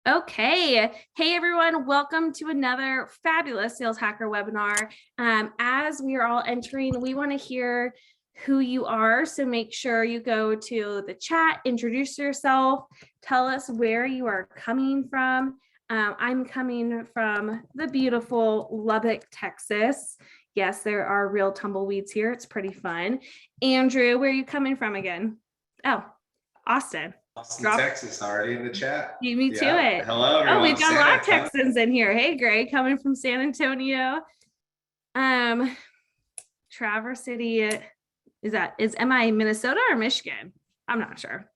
Okay. Hey, everyone. Welcome to another fabulous Sales Hacker webinar. As we are all entering, we want to hear who you are. So make sure you go to the chat, introduce yourself, tell us where you are coming from. I'm coming from the beautiful Lubbock, Texas. Yes, there are real tumbleweeds here. It's pretty fun. Andrew, where are you coming from again? Oh, Austin. Austin, Texas, already in the chat. Beat me to Yeah. it. Hello, Oh, everyone. we've got a San lot of Antonio. Texans in here. Hey, Greg, coming from San Antonio. Traverse City, is MI Minnesota or Michigan? I'm not sure.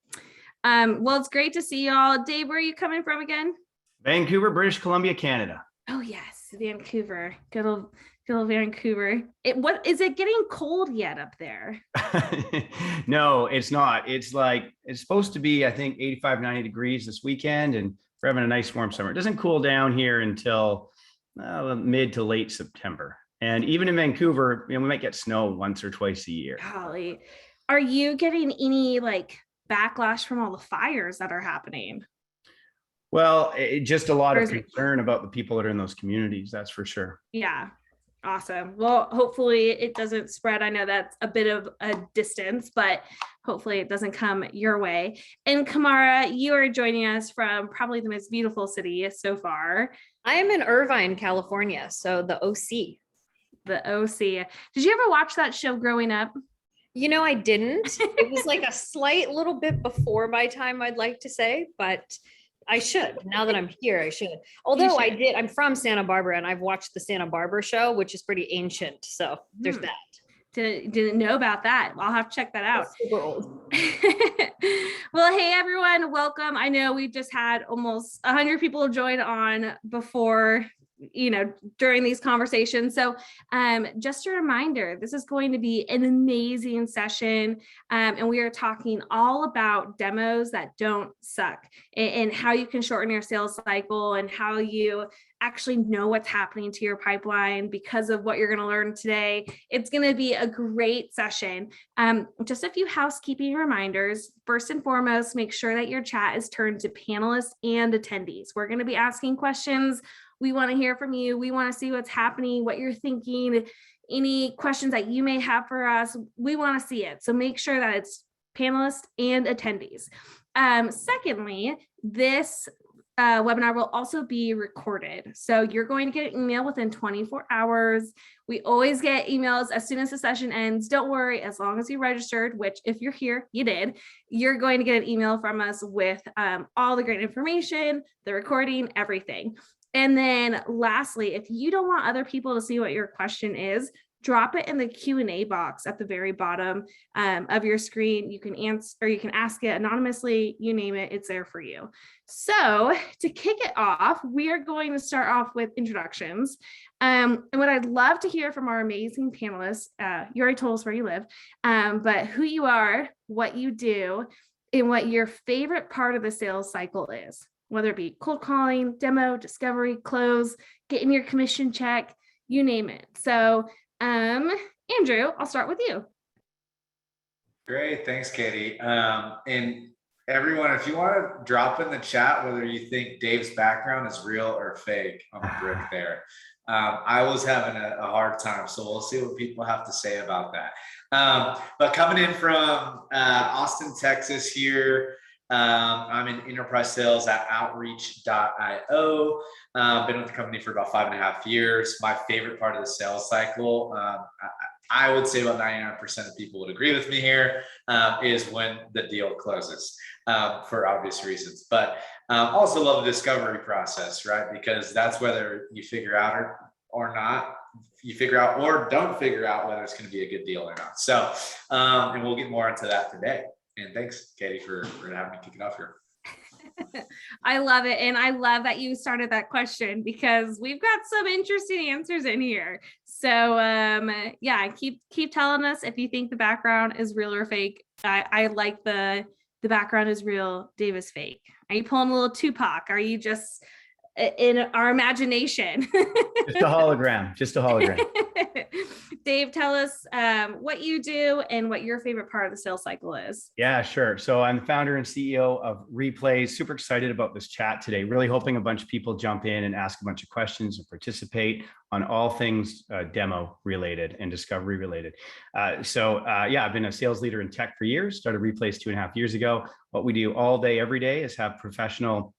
Well, it's great to see y'all. Dave, where are you coming from again? Vancouver, British Columbia, Canada. Oh yes, Vancouver. Good old Vancouver. What is it getting cold yet up there? No, it's not. It's supposed to be, I think, 85, 90 degrees this weekend, and we're having a nice warm summer. It doesn't cool down here until mid to late September. And even in Vancouver, we might get snow once or twice a year. Golly. Are you getting any backlash from all the fires that are happening? Well, just a lot of concern about the people that are in those communities, that's for sure. Yeah. Awesome. Well, hopefully it doesn't spread. I know that's a bit of a distance, but hopefully it doesn't come your way. And Kamara, you are joining us from probably the most beautiful city so far. I am in Irvine, California, so the OC. The OC. Did you ever watch that show growing up? You know, I didn't. It was like a slight little bit before my time, I'd like to say, but I should. Now that I'm here, I should. Although I did, I'm from Santa Barbara and I've watched the Santa Barbara show, which is pretty ancient. So there's that. Didn't know about that. I'll have to check that out. That's super old. Well, hey everyone, welcome. I know we've just had almost 100 people join on before, during these conversations. So just a reminder, this is going to be an amazing session. And we are talking all about demos that don't suck and how you can shorten your sales cycle and how you actually know what's happening to your pipeline because of what you're going to learn today. It's going to be a great session. Just a few housekeeping reminders. First and foremost, make sure that your chat is turned to panelists and attendees. We're going to be asking questions. We want to hear from you. We want to see what's happening, what you're thinking, any questions that you may have for us. We want to see it. So make sure that it's panelists and attendees. Secondly, this webinar will also be recorded. So you're going to get an email within 24 hours. We always get emails as soon as the session ends. Don't worry, as long as you registered, which if you're here, you did, you're going to get an email from us with all the great information, the recording, everything. And then lastly, if you don't want other people to see what your question is, drop it in the Q&A box at the very bottom of your screen. You can answer, or you can ask it anonymously, you name it, it's there for you. So to kick it off, we are going to start off with introductions. And what I'd love to hear from our amazing panelists, you already told us where you live, but who you are, what you do, and what your favorite part of the sales cycle is. Whether it be cold calling, demo, discovery, close, getting your commission check, you name it. So, Andrew, I'll start with you. Great. Thanks, Katie. And everyone, if you want to drop in the chat whether you think Dave's background is real or fake on the brick there. I was having a hard time, so we'll see what people have to say about that. But coming in from Austin, Texas here, I'm in enterprise sales at outreach.io. Been with the company for about 5.5 years. My favorite part of the sales cycle, I would say about 99% of people would agree with me here, is when the deal closes, for obvious reasons. But also love the discovery process, right? Because that's whether you figure out or not. You figure out or don't figure out whether it's going to be a good deal or not. So, and we'll get more into that today. And thanks, Katie, for having me kick it off here. I love it. And I love that you started that question because we've got some interesting answers in here. So yeah, keep telling us if you think the background is real or fake. I like the background is real, Dave is fake. Are you pulling a little Tupac? Are you just in our imagination. Just a hologram, just a hologram. Dave, tell us what you do and what your favorite part of the sales cycle is. Yeah, sure. So I'm the founder and CEO of Replays. Super excited about this chat today. Really hoping a bunch of people jump in and ask a bunch of questions and participate on all things demo related and discovery related. Yeah, I've been a sales leader in tech for years, started Replays 2.5 years ago. What we do all day, every day is have professional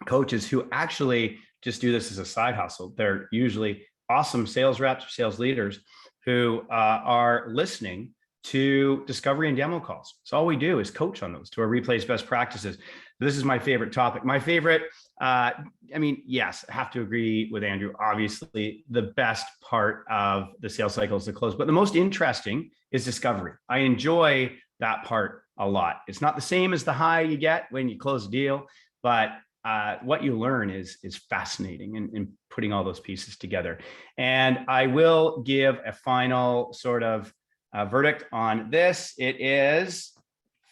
coaches who actually just do this as a side hustle. They're usually awesome sales reps or sales leaders who are listening to discovery and demo calls. So all we do is coach on those to our Replays best practices. This is my favorite topic. My favorite, yes, I have to agree with Andrew. Obviously, the best part of the sales cycle is the close, but the most interesting is discovery. I enjoy that part a lot. It's not the same as the high you get when you close a deal, but what you learn is fascinating in putting all those pieces together. And I will give a final sort of verdict on this. It is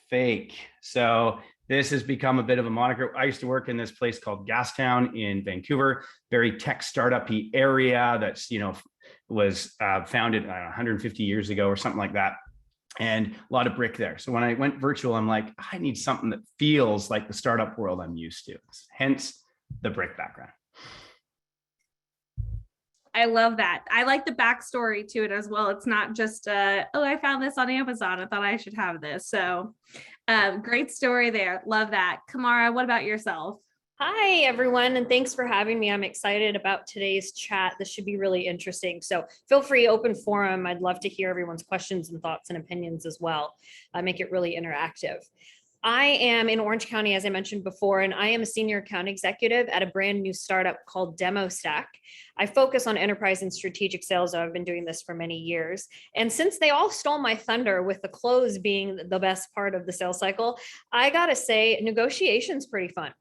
fake. So this has become a bit of a moniker. I used to work in this place called Gastown in Vancouver, very tech startup-y area that's, was founded 150 years ago or something like that. And a lot of brick there. So when I went virtual, I'm like, I need something that feels like the startup world I'm used to. Hence the brick background. I love that. I like the backstory to it as well. It's not just, I found this on Amazon. I thought I should have this. So great story there. Love that. Kamara, what about yourself? Hi, everyone, and thanks for having me. I'm excited about today's chat. This should be really interesting. So feel free, open forum. I'd love to hear everyone's questions and thoughts and opinions as well. Make it really interactive. I am in Orange County, as I mentioned before, and I am a senior account executive at a brand new startup called DemoStack. I focus on enterprise and strategic sales. I've been doing this for many years. And since they all stole my thunder with the close being the best part of the sales cycle, I gotta say, negotiation's pretty fun.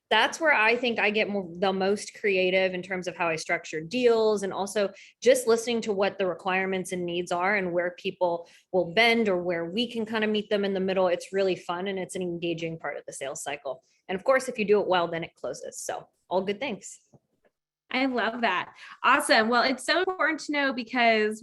That's where I think I get the most creative in terms of how I structure deals, and also just listening to what the requirements and needs are and where people will bend or where we can kind of meet them in the middle. It's really fun and it's an engaging part of the sales cycle. And of course, if you do it well, then it closes. So all good things. I love that. Awesome. Well, it's so important to know because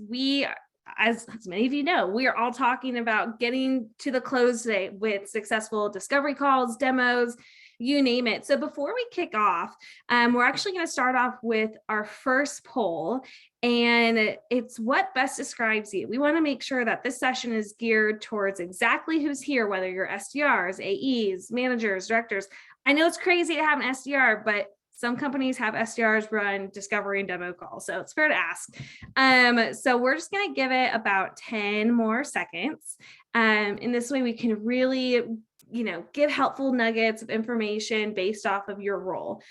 as many of you know, we are all talking about getting to the close today with successful discovery calls, demos, you name it. So before we kick off, we're actually going to start off with our first poll, and it's what best describes you. We want to make sure that this session is geared towards exactly who's here, whether you're SDRs, AEs, managers, directors. I know it's crazy to have an SDR, but some companies have SDRs run discovery and demo calls, so it's fair to ask. So we're just going to give it about 10 more seconds. In this way, we can really give helpful nuggets of information based off of your role.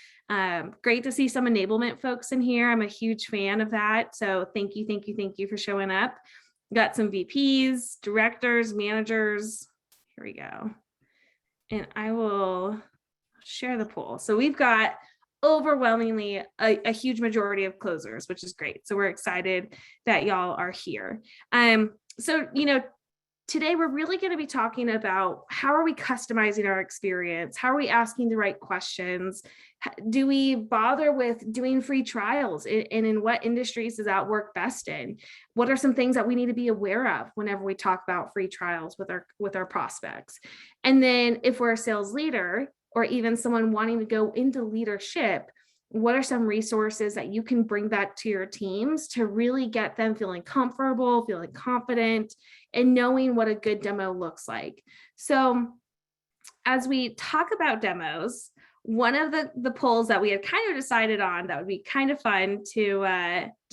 Great to see some enablement folks in here. I'm a huge fan of that. So thank you for showing up. Got some VPs, directors, managers. Here we go. And I will share the poll. So we've got overwhelmingly a huge majority of closers, which is great. So we're excited that y'all are here. Today, we're really going to be talking about how are we customizing our experience? How are we asking the right questions? Do we bother with doing free trials? And in what industries does that work best in? What are some things that we need to be aware of whenever we talk about free trials with our prospects? And then if we're a sales leader or even someone wanting to go into leadership, what are some resources that you can bring back to your teams to really get them feeling comfortable, feeling confident, and knowing what a good demo looks like? So as we talk about demos, one of the polls that we had kind of decided on that would be kind of fun to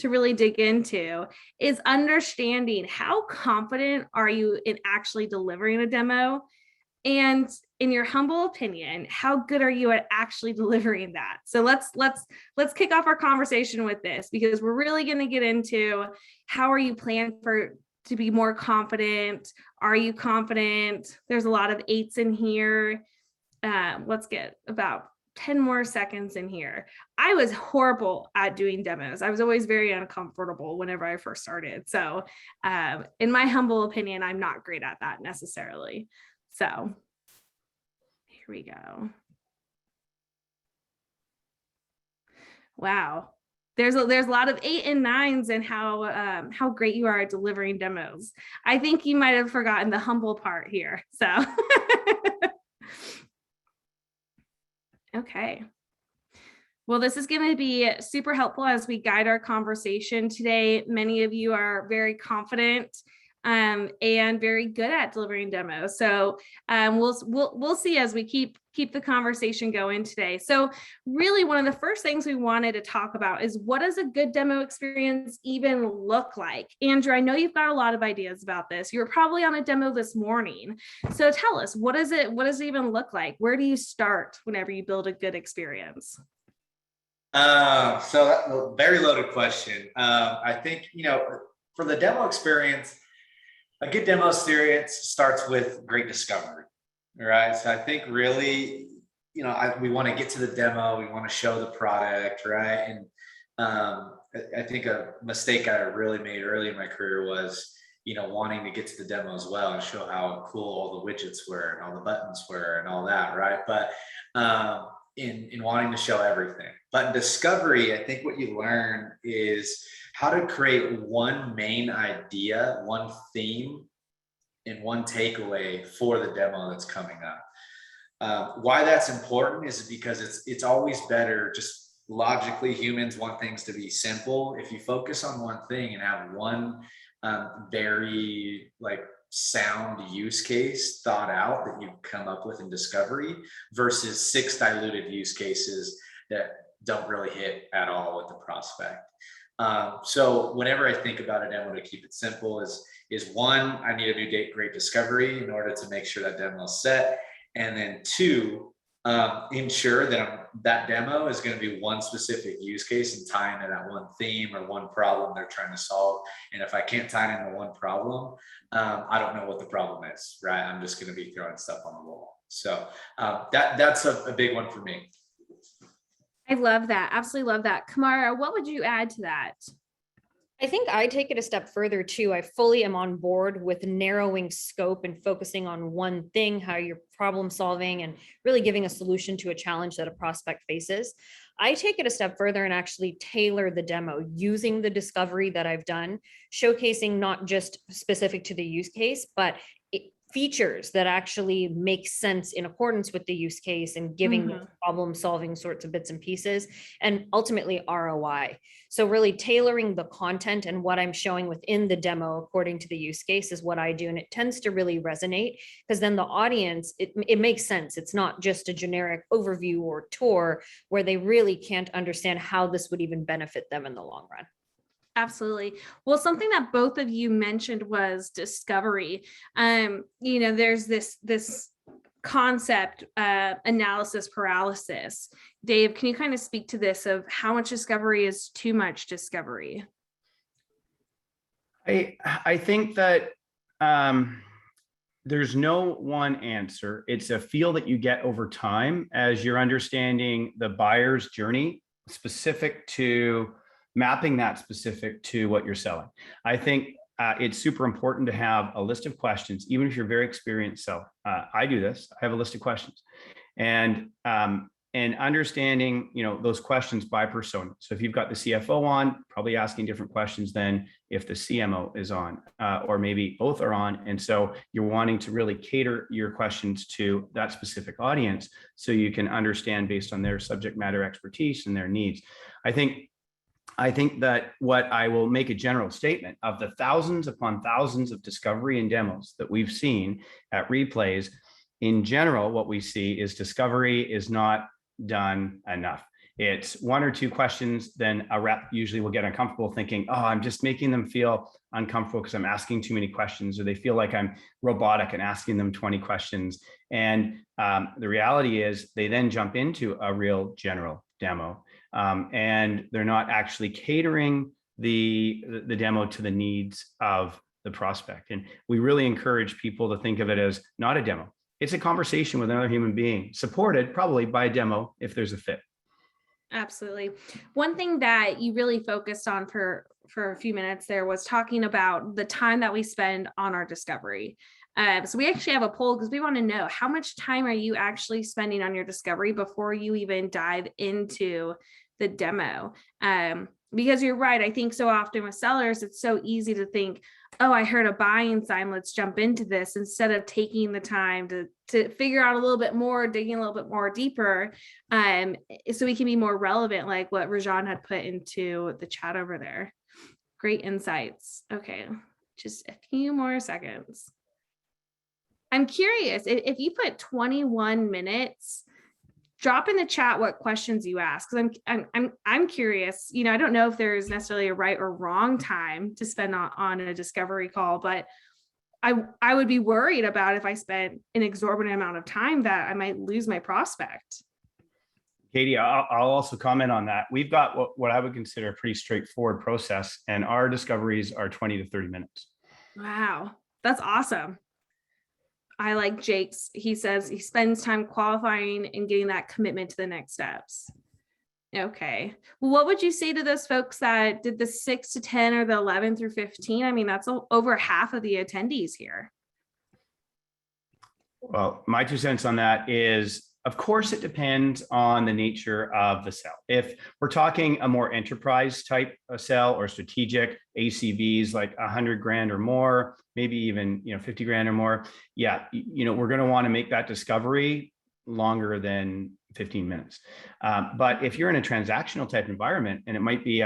really dig into is understanding how confident are you in actually delivering a demo? And in your humble opinion, how good are you at actually delivering that? So let's kick off our conversation with this, because we're really going to get into how are you planning to be more confident? Are you confident? There's a lot of 8s in here. Let's get about 10 more seconds in here. I was horrible at doing demos. I was always very uncomfortable whenever I first started. So in my humble opinion, I'm not great at that necessarily. So here we go. Wow. There's a lot of 8 and 9s and how great you are at delivering demos. I think you might have forgotten the humble part here. So okay. Well, this is going to be super helpful as we guide our conversation today. Many of you are very confident and very good at delivering demos. So we'll see as we keep the conversation going today. So really, one of the first things we wanted to talk about is, what does a good demo experience even look like? Andrew, I know you've got a lot of ideas about this. You were probably on a demo this morning. So tell us, what does it even look like? Where do you start whenever you build a good experience? So that's a very loaded question. I think, for the demo experience, a good demo experience starts with great discovery, right? So I think really, we want to get to the demo, we want to show the product, right? And I think a mistake I really made early in my career was, wanting to get to the demo as well and show how cool all the widgets were and all the buttons were and all that, right? But in wanting to show everything. But in discovery, I think what you learn is how to create one main idea, one theme, and one takeaway for the demo that's coming up. Why that's important is because it's always better, just logically, humans want things to be simple. If you focus on one thing and have one very sound use case thought out that you come up with in discovery versus 6 diluted use cases that don't really hit at all with the prospect. So whenever I think about a demo, to keep it simple is one, I need to do great discovery in order to make sure that demo is set. And then 2, ensure that that demo is going to be one specific use case and tie into that one theme or one problem they're trying to solve. And if I can't tie it into one problem, I don't know what the problem is, right? I'm just going to be throwing stuff on the wall. So that's a big one for me. I love that. Absolutely love that. Kamara, what would you add to that? I think I take it a step further too. I fully am on board with narrowing scope and focusing on one thing, how you're problem solving and really giving a solution to a challenge that a prospect faces. I take it a step further and actually tailor the demo using the discovery that I've done, showcasing not just specific to the use case, but features that actually make sense in accordance with the use case and giving the problem solving sorts of bits and pieces, and ultimately ROI. So really tailoring the content and what I'm showing within the demo according to the use case is what I do. And it tends to really resonate because then the audience, it makes sense. It's not just a generic overview or tour where they really can't understand how this would even benefit them in the long run. Absolutely. Well, something that both of you mentioned was discovery. There's this concept, analysis paralysis. Dave, can you kind of speak to this of how much discovery is too much discovery? I think that there's no one answer. It's a feel that you get over time as you're understanding the buyer's journey specific to mapping that specific to what you're selling. I think it's super important to have a list of questions, even if you're very experienced seller. I do this. I have a list of questions, and understanding those questions by persona. So if you've got the CFO on, probably asking different questions than if the CMO is on, or maybe both are on. And so you're wanting to really cater your questions to that specific audience so you can understand based on their subject matter expertise and their needs. I think that what I will make a general statement of the thousands upon thousands of discovery and demos that we've seen at Replays, in general, what we see is discovery is not done enough. It's 1 or 2 questions, then a rep usually will get uncomfortable thinking, oh, I'm just making them feel uncomfortable because I'm asking too many questions, or they feel like I'm robotic and asking them 20 questions. And the reality is they then jump into a real general demo. And they're not actually catering the demo to the needs of the prospect. And we really encourage people to think of it as not a demo. It's a conversation with another human being, supported probably by a demo if there's a fit. Absolutely. One thing that you really focused on for a few minutes there was talking about the time that we spend on our discovery. So we actually have a poll because we want to know, how much time are you actually spending on your discovery before you even dive into the demo. Because you're right. I think so often with sellers, it's so easy to think, oh, I heard a buying sign, let's jump into this, instead of taking the time to figure out a little bit more, digging a little bit more deeper, so we can be more relevant, like what Rajan had put into the chat over there. Great insights. Okay, just a few more seconds. I'm curious, if you put 21 minutes, drop in the chat what questions you ask, because I'm curious. I don't know if there's necessarily a right or wrong time to spend on a discovery call, but I would be worried about if I spent an exorbitant amount of time that I might lose my prospect. Katie, I'll also comment on that. We've got what I would consider a pretty straightforward process, and our discoveries are 20 to 30 minutes. Wow, that's awesome. I like Jake's. He says he spends time qualifying and getting that commitment to the next steps. Okay. Well, what would you say to those folks that did the 6 to 10 or the 11 through 15? I mean, that's over half of the attendees here. Well, my 2 cents on that is, of course, it depends on the nature of the sell. If we're talking a more enterprise type of sell or strategic ACVs, like 100 grand or more, maybe even 50 grand or more, yeah, we're going to want to make that discovery longer than 15 minutes. But if you're in a transactional type environment, and it might be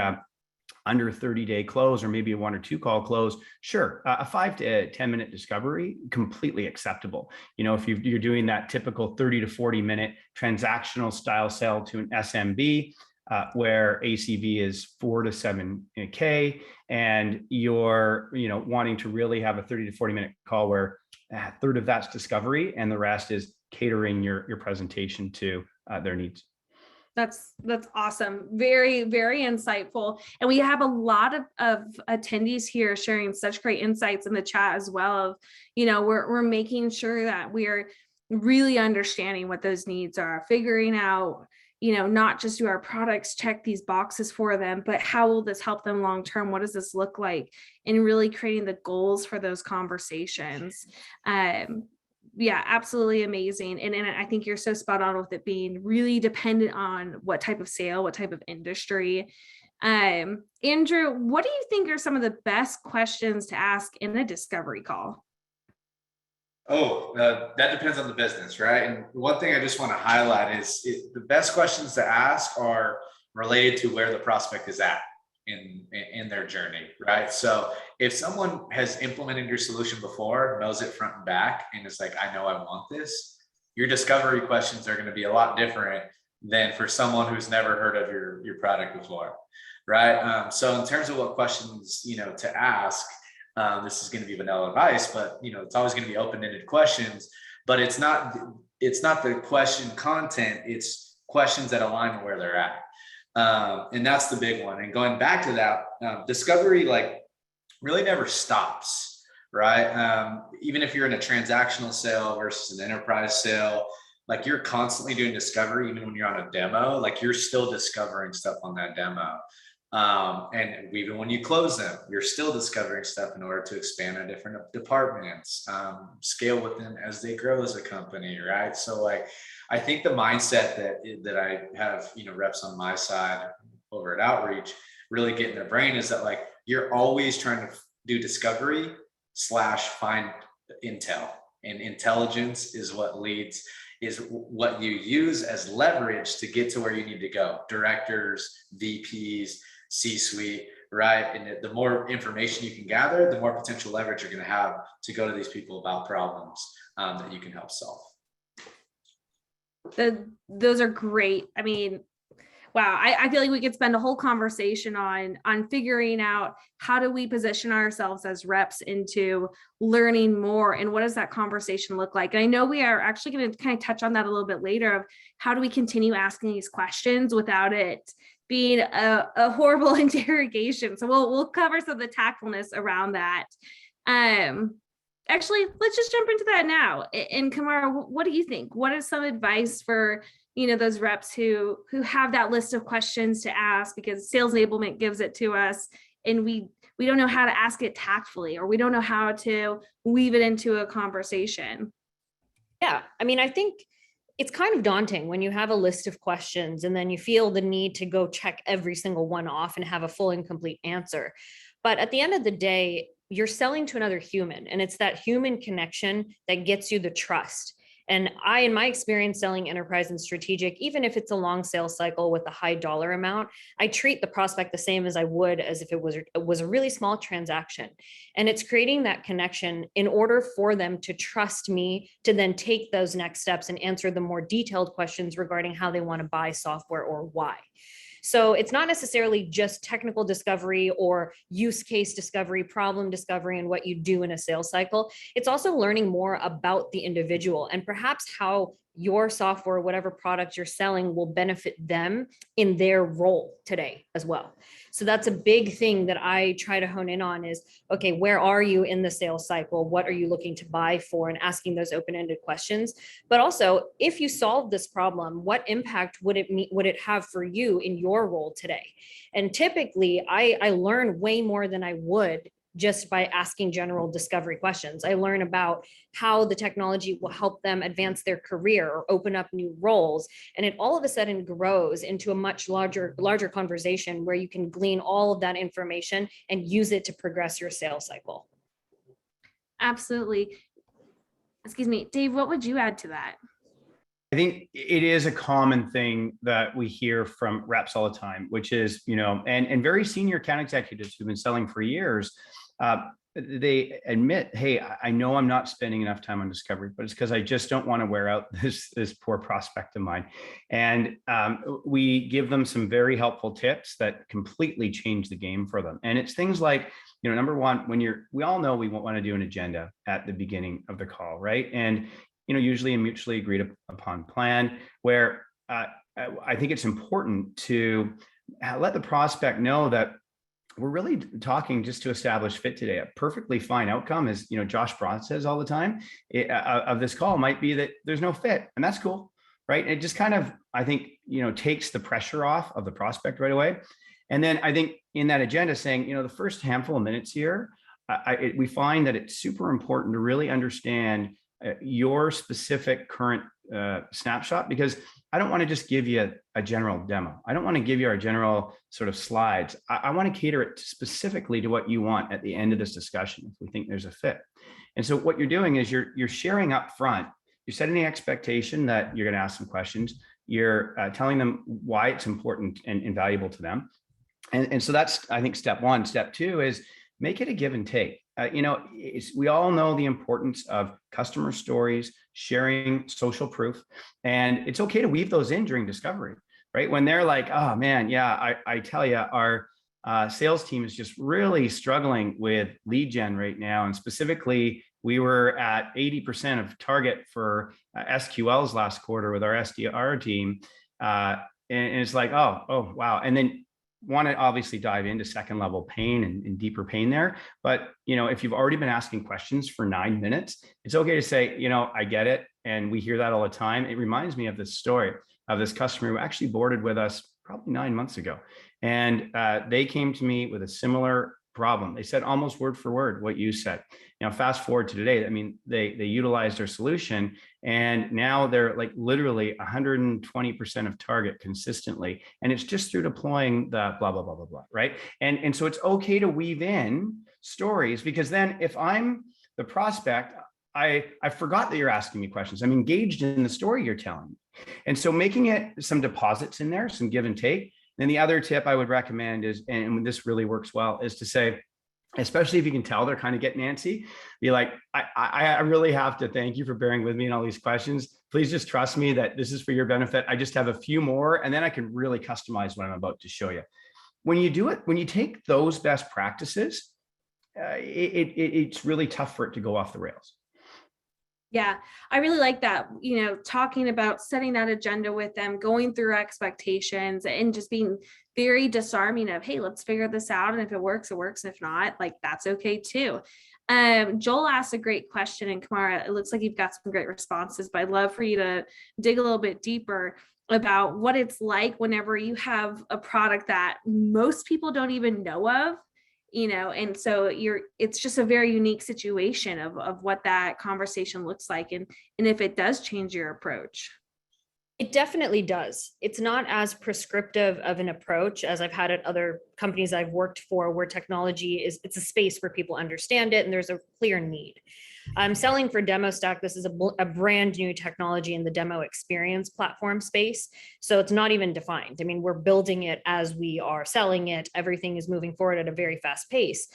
under 30-day close, or maybe a 1 or 2 call close, sure, a 5 to 10 minute discovery, completely acceptable. If you're doing that typical 30 to 40 minute transactional style sell to an SMB, where ACV is 4 to 7K, and you're wanting to really have a 30 to 40 minute call where a third of that's discovery and the rest is catering your presentation to their needs. That's awesome. Very, very insightful. And we have a lot of attendees here sharing such great insights in the chat as well. Of, we're making sure that we're really understanding what those needs are, figuring out, not just do our products check these boxes for them, but how will this help them long term? What does this look like? And really creating the goals for those conversations. Yeah, absolutely amazing. And I think you're so spot on with it being really dependent on what type of sale, what type of industry. Andrew, what do you think are some of the best questions to ask in a discovery call? Oh, that depends on the business, right? And one thing I just want to highlight is the best questions to ask are related to where the prospect is at in their journey, right? So if someone has implemented your solution before, knows it front and back, and is like, I know I want this, your discovery questions are going to be a lot different than for someone who's never heard of your product before, right? So in terms of what questions, to ask, this is going to be vanilla advice, but it's always going to be open-ended questions, but it's not the question content, it's questions that align with where they're at. And that's the big one. And going back to that, discovery really never stops, right? Even if you're in a transactional sale versus an enterprise sale, you're constantly doing discovery. Even when you're on a demo, you're still discovering stuff on that demo. And even when you close them, you're still discovering stuff in order to expand on different departments, scale with them as they grow as a company, right? So I think the mindset that I have, reps on my side over at Outreach really get in their brain is that you're always trying to do discovery / find intel, and intelligence is what you use as leverage to get to where you need to go. Directors, VPs, C-suite, right? And the more information you can gather, the more potential leverage you're going to have to go to these people about problems that you can help solve. Those are great. I mean, wow, I feel like we could spend a whole conversation on figuring out how do we position ourselves as reps into learning more, and what does that conversation look like? And I know we are actually going to kind of touch on that a little bit later, of how do we continue asking these questions without it being a horrible interrogation. So we'll cover some of the tactfulness around that. Actually, let's just jump into that now. And Kamara, what do you think? What is some advice for those reps who have that list of questions to ask, because sales enablement gives it to us, and we don't know how to ask it tactfully, or we don't know how to weave it into a conversation? Yeah, I mean, I think it's kind of daunting when you have a list of questions and then you feel the need to go check every single one off and have a full and complete answer. But at the end of the day, you're selling to another human, and it's that human connection that gets you the trust. And in my experience selling enterprise and strategic, even if it's a long sales cycle with a high dollar amount, I treat the prospect the same as I would as if it was a really small transaction. And it's creating that connection in order for them to trust me to then take those next steps and answer the more detailed questions regarding how they want to buy software or why. So it's not necessarily just technical discovery or use case discovery, problem discovery, and what you do in a sales cycle. It's also learning more about the individual and perhaps how your software, whatever product you're selling, will benefit them in their role today as well. So that's a big thing that I try to hone in on is, okay, where are you in the sales cycle? What are you looking to buy for? And asking those open-ended questions. But also, if you solve this problem, what impact would it have for you in your role today? And typically, I learn way more than I would just by asking general discovery questions. I learn about how the technology will help them advance their career or open up new roles. And it all of a sudden grows into a much larger conversation where you can glean all of that information and use it to progress your sales cycle. Absolutely. Excuse me, Dave, what would you add to that? I think it is a common thing that we hear from reps all the time, which is, and very senior account executives who've been selling for years, they admit, hey, I know I'm not spending enough time on discovery, but it's because I just don't want to wear out this poor prospect of mine. And we give them some very helpful tips that completely change the game for them. And it's things like, number one, we all know we want to do an agenda at the beginning of the call, right? And usually a mutually agreed upon plan where I think it's important to let the prospect know that we're really talking just to establish fit today. A perfectly fine outcome, as Josh Broad says all the time, of this call might be that there's no fit, and that's cool, right? It just kind of, I think, takes the pressure off of the prospect right away. And then I think in that agenda saying, the first handful of minutes here, we find that it's super important to really understand your specific current snapshot, because I don't want to just give you a general demo. I don't want to give you our general sort of slides. I want to cater it specifically to what you want at the end of this discussion if we think there's a fit. And so what you're doing is you're sharing up front. You're setting the expectation that you're going to ask some questions. You're telling them why it's important and valuable to them. And so that's, I think, step one. Step two is make it a give and take. We all know the importance of customer stories, sharing social proof, and it's okay to weave those in during discovery, right? When they're like, oh man, yeah, I tell you, our sales team is just really struggling with lead gen right now. And specifically, we were at 80% of target for SQLs last quarter with our SDR team. And it's like, oh, wow. And then want to obviously dive into second level pain and deeper pain there. But, if you've already been asking questions for 9 minutes, it's okay to say, I get it. And we hear that all the time. It reminds me of this story of this customer who actually boarded with us probably 9 months ago. And they came to me with a similar problem. They said almost word for word what you said. Fast forward to today, they utilized our solution, and now they're like literally 120% of target consistently. And it's just through deploying the blah, blah, blah, blah, blah, right? And so it's okay to weave in stories, because then if I'm the prospect, I forgot that you're asking me questions. I'm engaged in the story you're telling. And so making it some deposits in there, some give and take. Then the other tip I would recommend is, and this really works well, is to say, especially if you can tell they're kind of getting antsy, be like, I really have to thank you for bearing with me in all these questions. Please just trust me that this is for your benefit. I just have a few more, and then I can really customize what I'm about to show you. When you do it, when you take those best practices, it's really tough for it to go off the rails. Yeah, I really like that, talking about setting that agenda with them, going through expectations, and just being very disarming of, hey, let's figure this out. And if it works, it works. If not, that's okay too. Joel asked a great question, and Kamara, it looks like you've got some great responses, but I'd love for you to dig a little bit deeper about what it's like whenever you have a product that most people don't even know of. And so it's just a very unique situation of what that conversation looks like. And if it does change your approach. It definitely does. It's not as prescriptive of an approach as I've had at other companies I've worked for, where technology it's a space where people understand it and there's a clear need. I'm selling for DemoStack. This is a brand new technology in the demo experience platform space. So it's not even defined. I mean, we're building it as we are selling it. Everything is moving forward at a very fast pace.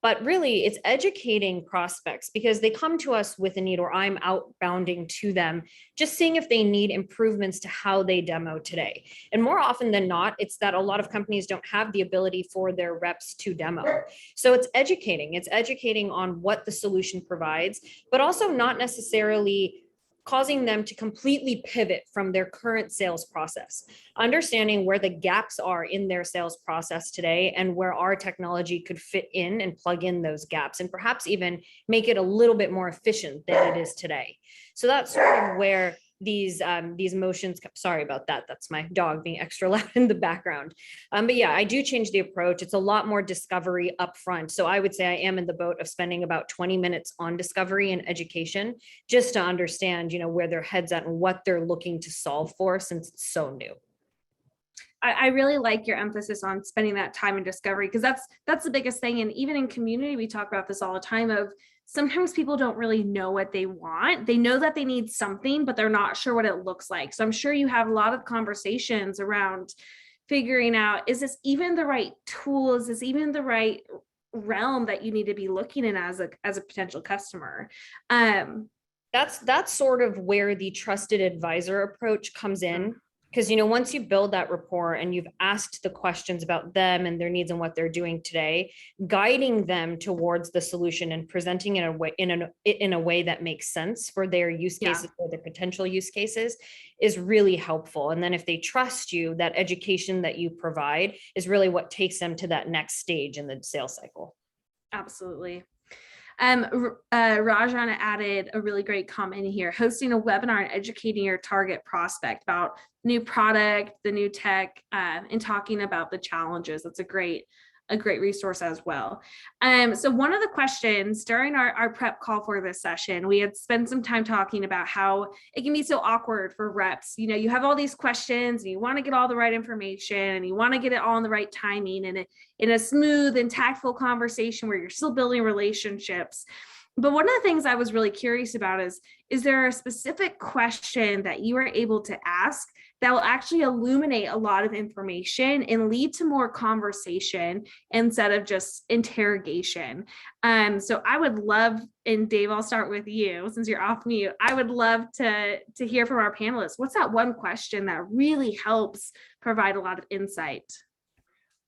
But really, it's educating prospects because they come to us with a need, or I'm outbounding to them, just seeing if they need improvements to how they demo today. And more often than not, it's that a lot of companies don't have the ability for their reps to demo. So it's educating on what the solution provides, but also not necessarily causing them to completely pivot from their current sales process, understanding where the gaps are in their sales process today and where our technology could fit in and plug in those gaps, and perhaps even make it a little bit more efficient than it is today. So that's sort of where these motions, sorry about that, that's my dog being extra loud in the background. But yeah, I do change the approach. It's a lot more discovery upfront. So I would say I am in the boat of spending about 20 minutes on discovery and education, just to understand, where their head's at and what they're looking to solve for, since it's so new. I really like your emphasis on spending that time in discovery, because that's the biggest thing. And even in community, we talk about this all the time of sometimes people don't really know what they want. They know that they need something, but they're not sure what it looks like. So I'm sure you have a lot of conversations around figuring out, is this even the right tool? Is this even the right realm that you need to be looking in as a potential customer? That's sort of where the trusted advisor approach comes in. Because, once you build that rapport and you've asked the questions about them and their needs and what they're doing today, guiding them towards the solution and presenting it in a way that makes sense for their use cases or their potential use cases is really helpful. And then if they trust you, that education that you provide is really what takes them to that next stage in the sales cycle. Absolutely. Rajan added a really great comment here: hosting a webinar and educating your target prospect about new product, the new tech, and talking about the challenges. That's a great resource as well. So one of the questions during our prep call for this session, we had spent some time talking about how it can be so awkward for reps. You have all these questions and you want to get all the right information and you want to get it all in the right timing and in a smooth and tactful conversation where you're still building relationships. But one of the things I was really curious about is there a specific question that you are able to ask that will actually illuminate a lot of information and lead to more conversation instead of just interrogation? So I would love, and Dave, I'll start with you since you're off mute. I would love to hear from our panelists. What's that one question that really helps provide a lot of insight?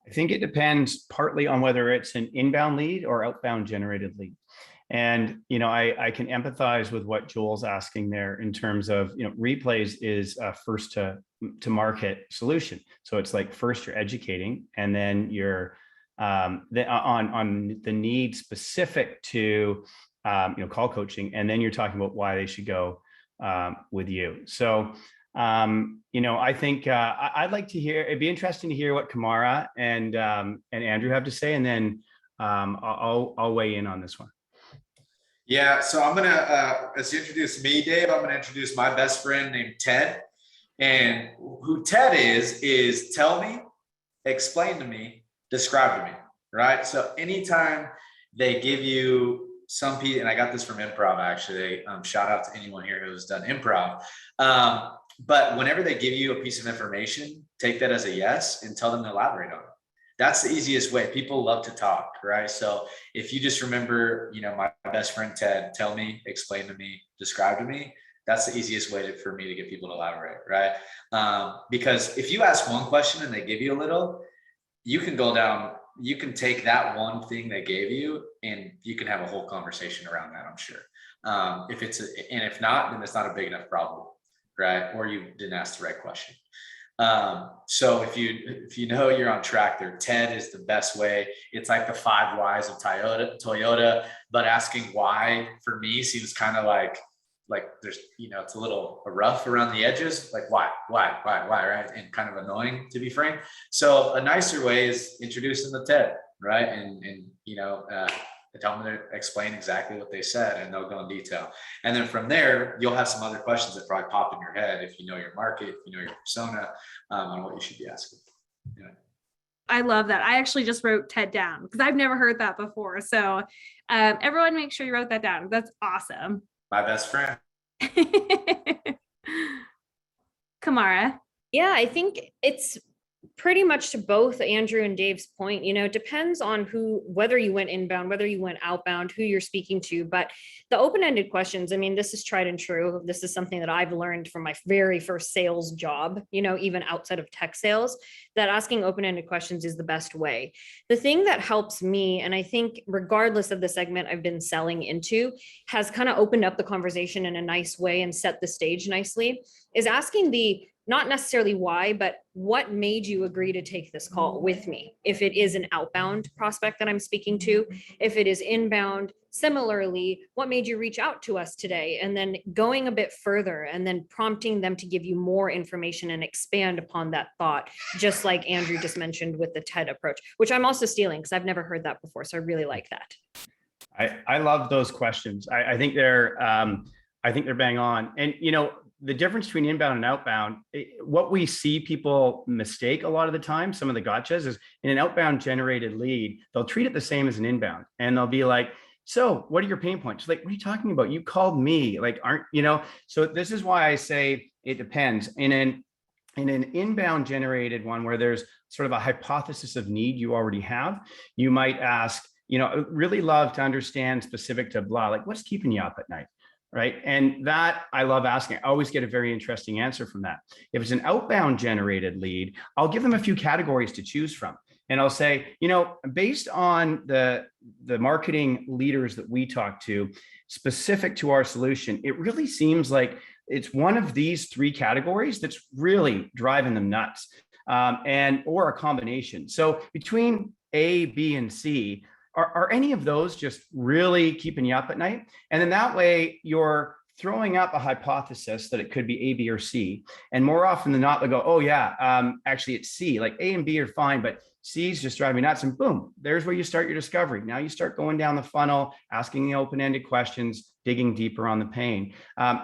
I think it depends partly on whether it's an inbound lead or outbound generated lead. And, I can empathize with what Joel's asking there in terms of, Replays is a first to market solution. So it's like first you're educating, and then you're on the need specific to, call coaching. And then you're talking about why they should go with you. So, I think I'd like to hear, it'd be interesting to hear what Kamara and Andrew have to say. And then I'll weigh in on this one. Yeah, so I'm gonna, as you introduce me, Dave, I'm gonna introduce my best friend named Ted. And who Ted is tell me, explain to me, describe to me, right? So anytime they give you some piece, and I got this from improv actually, shout out to anyone here who's done improv. But whenever they give you a piece of information, take that as a yes and tell them to elaborate on it. That's the easiest way. People love to talk, right? So if you just remember, my best friend, Ted, tell me, explain to me, describe to me, that's the easiest way for me to get people to elaborate, right? Because if you ask one question and they give you a little, you can go down, you can take that one thing they gave you and you can have a whole conversation around that, I'm sure. If not, then it's not a big enough problem, right? Or you didn't ask the right question. So if you know you're on track there, Ted is the best way. It's like the 5 whys of Toyota, but asking why for me seems kind of like there's, it's a little rough around the edges, like why, right? And kind of annoying, to be frank. So a nicer way is introducing the Ted, right? And tell them to explain exactly what they said, and they'll go in detail. And then from there, you'll have some other questions that probably pop in your head if you know your market, if you know your persona, on what you should be asking. Yeah. I love that. I actually just wrote Ted down because I've never heard that before. So everyone make sure you wrote that down. That's awesome. My best friend. Kamara. Yeah, I think it's pretty much to both Andrew and Dave's point, it depends on whether you went inbound, whether you went outbound, who you're speaking to. But the open-ended questions, I mean, this is tried and true. This is something that I've learned from my very first sales job, even outside of tech sales, that asking open-ended questions is the best way. The thing that helps me, and I think regardless of the segment I've been selling into, has kind of opened up the conversation in a nice way and set the stage nicely, is asking not necessarily why, but what made you agree to take this call with me? If it is an outbound prospect that I'm speaking to, if it is inbound, similarly, what made you reach out to us today? And then going a bit further and then prompting them to give you more information and expand upon that thought, just like Andrew just mentioned with the TED approach, which I'm also stealing because I've never heard that before. So I really like that. I love those questions. I think they're bang on. And, the difference between inbound and outbound, what we see people mistake a lot of the time, some of the gotchas, is in an outbound generated lead, they'll treat it the same as an inbound. And they'll be like, so what are your pain points? Like, what are you talking about? You called me, like, so this is why I say it depends. In an inbound generated one where there's sort of a hypothesis of need you already have, you might ask, really love to understand specific to blah, like what's keeping you up at night? Right. And that I love asking. I always get a very interesting answer from that. If it's an outbound generated lead, I'll give them a few categories to choose from. And I'll say, based on the marketing leaders that we talk to, specific to our solution, it really seems like it's one of these three categories that's really driving them nuts, or a combination. So between A, B, and C, are any of those just really keeping you up at night? And then that way you're throwing up a hypothesis that it could be A, B, or C. And more often than not, they'll go, oh yeah, actually it's C. Like A and B are fine, but C is just driving me nuts. And boom, there's where you start your discovery. Now you start going down the funnel, asking the open-ended questions, digging deeper on the pain.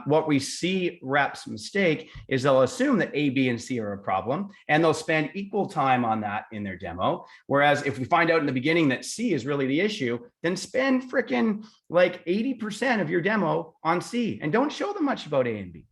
What we see reps mistake is they'll assume that A, B, and C are a problem, and they'll spend equal time on that in their demo. Whereas if we find out in the beginning that C is really the issue, then spend freaking like 80% of your demo on C and don't show them much about A and B.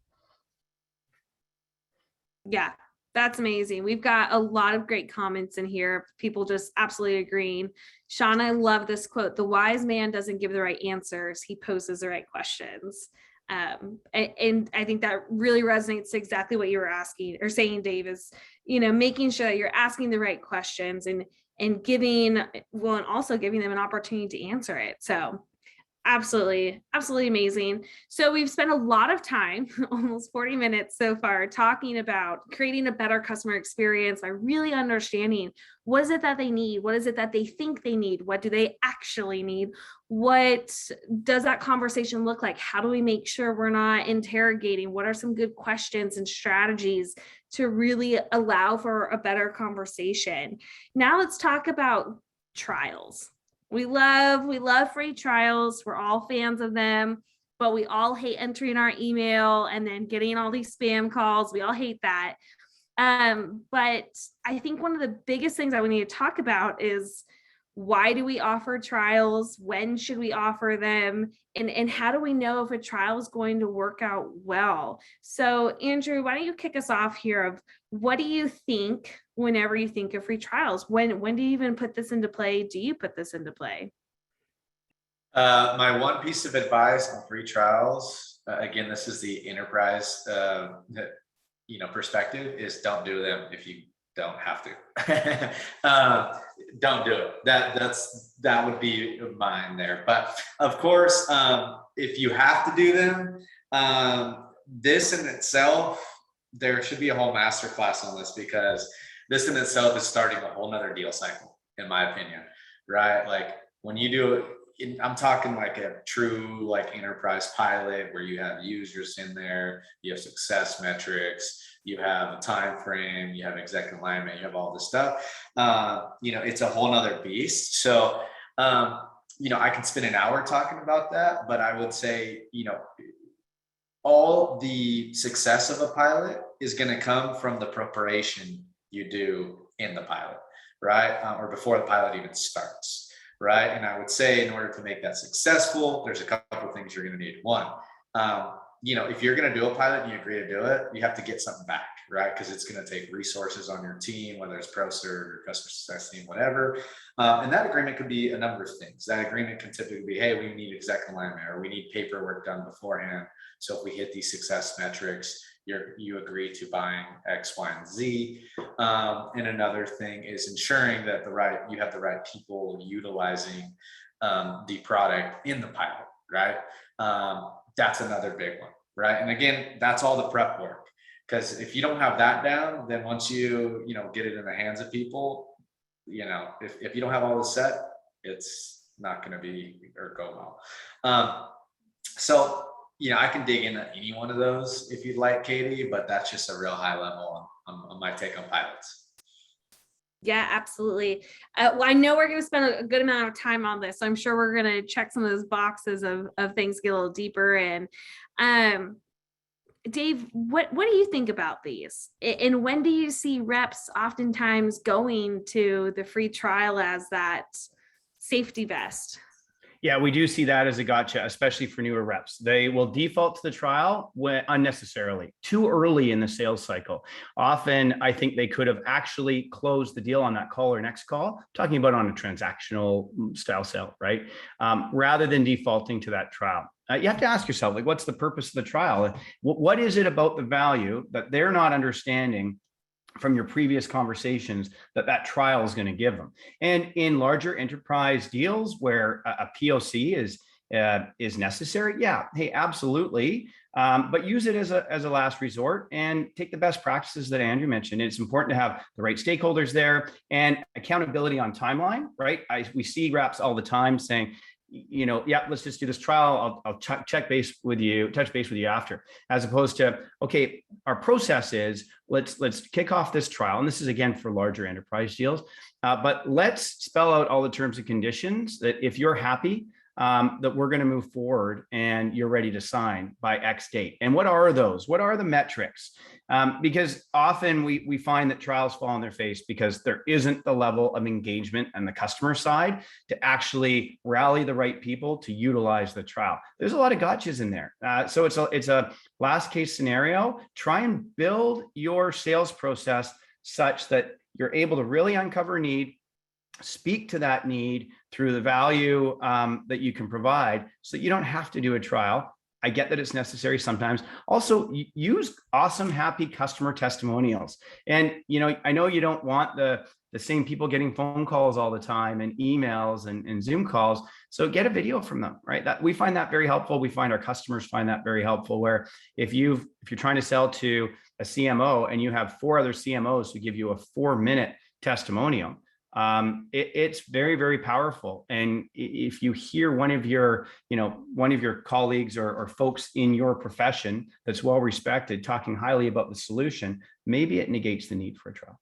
Yeah, that's amazing. We've got a lot of great comments in here. People just absolutely agreeing. Sean, I love this quote. The wise man doesn't give the right answers. He poses the right questions. And I think that really resonates to exactly what you were asking or saying, Dave, is, making sure that you're asking the right questions and giving, and also giving them an opportunity to answer it. So absolutely amazing. So we've spent a lot of time, almost 40 minutes so far, talking about creating a better customer experience by really understanding what is it that they need, what is it that they think they need, what do they actually need, what does that conversation look like, how do we make sure we're not interrogating, what are some good questions and strategies to really allow for a better conversation. Now let's talk about trials. We love free trials. We're all fans of them, but we all hate entering our email and then getting all these spam calls. We all hate that. But I think one of the biggest things that we need to talk about is, why do we offer trials? When should we offer them? And how do we know if a trial is going to work out well? So Andrew, why don't you kick us off here of what do you think whenever you think of free trials? When do you even put this into play? Do you put this into play? My one piece of advice on free trials, again, this is the enterprise perspective, is don't do them if you don't have to. Don't do it. That would be mine there. But of course, if you have to do them, this in itself, there should be a whole masterclass on this, because this in itself is starting a whole nother deal cycle, in my opinion, right? Like when you do it, I'm talking like a true like enterprise pilot where you have users in there, you have success metrics, you have a time frame, you have executive alignment, you have all this stuff. It's a whole nother beast. So I can spend an hour talking about that, but I would say, all the success of a pilot is going to come from the preparation you do in the pilot, right? Or before the pilot even starts, right? And I would say in order to make that successful, there's a couple of things you're going to need. One, if you're going to do a pilot and you agree to do it, you have to get something back, right? Because it's going to take resources on your team, whether it's ProServe or customer success team, whatever. And that agreement could be a number of things. That agreement can typically be, hey, we need exec alignment, or we need paperwork done beforehand. So if we hit these success metrics, you agree to buying X, Y, and Z. And another thing is ensuring that you have the right people utilizing the product in the pilot, right? That's another big one, right? And again, that's all the prep work. Because if you don't have that down, then once you get it in the hands of people, if you don't have all this set, it's not going to be or go well. So I can dig into any one of those if you'd like, Katie, but that's just a real high level on my take on pilots. Yeah, absolutely. Well, I know we're going to spend a good amount of time on this. So I'm sure we're going to check some of those boxes of things, get a little deeper in. Dave, what do you think about these? And when do you see reps oftentimes going to the free trial as that safety vest? Yeah, we do see that as a gotcha, especially for newer reps. They will default to the trial unnecessarily, too early in the sales cycle. Often, I think they could have actually closed the deal on that call or next call, talking about on a transactional style sale, right? Rather than defaulting to that trial. You have to ask yourself, like, what's the purpose of the trial? What is it about the value that they're not understanding from your previous conversations that trial is going to give them? And in larger enterprise deals where a POC is necessary, yeah, hey, absolutely. But use it as a last resort and take the best practices that Andrew mentioned. It's important to have the right stakeholders there and accountability on timeline, right? We see reps all the time saying, yeah, let's just do this trial. I'll touch base with you after, as opposed to, okay, our process is let's kick off this trial. And this is again for larger enterprise deals, but let's spell out all the terms and conditions that if you're happy, that we're going to move forward and you're ready to sign by X date. And what are those? What are the metrics? Because often we find that trials fall on their face because there isn't the level of engagement on the customer side to actually rally the right people to utilize the trial. There's a lot of gotchas in there. So it's a last case scenario. Try and build your sales process such that you're able to really uncover a need, speak to that need through the value that you can provide so that you don't have to do a trial. I get that it's necessary sometimes. Also, use awesome, happy customer testimonials. And, I know you don't want the same people getting phone calls all the time and emails and Zoom calls. So get a video from them, right? That we find that very helpful. We find our customers find that very helpful, where if you're trying to sell to a CMO and you have 4 other CMOs who give you a 4-minute testimonial, it's very, very powerful. And if you hear one of your colleagues or folks in your profession that's well respected talking highly about the solution, maybe it negates the need for a trial.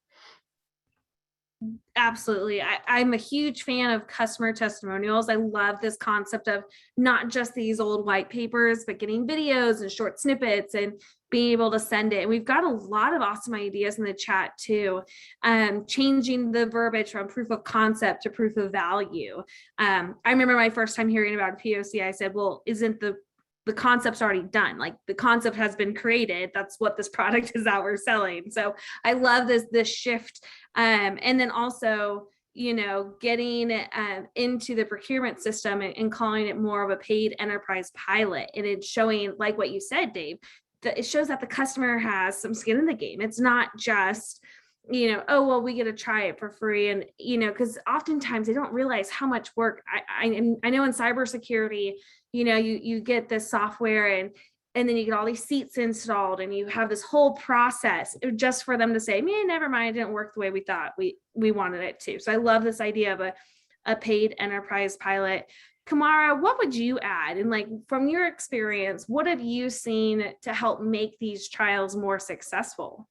Absolutely. I'm a huge fan of customer testimonials. I love this concept of not just these old white papers, but getting videos and short snippets and being able to send it. And we've got a lot of awesome ideas in the chat too. Changing the verbiage from proof of concept to proof of value. I remember my first time hearing about a POC, I said, well, isn't the concept's already done? Like, the concept has been created. That's what this product is that we're selling. So I love this shift. And then also, getting into the procurement system and calling it more of a paid enterprise pilot. And it's showing, like what you said, Dave, that it shows that the customer has some skin in the game. It's not just, oh, well, we get to try it for free. And, because oftentimes they don't realize how much work I know in cybersecurity, you get this software and then you get all these seats installed and you have this whole process just for them to say, man, never mind, it didn't work the way we thought we wanted it to. So I love this idea of a paid enterprise pilot. Kamara, what would you add? And from your experience, what have you seen to help make these trials more successful?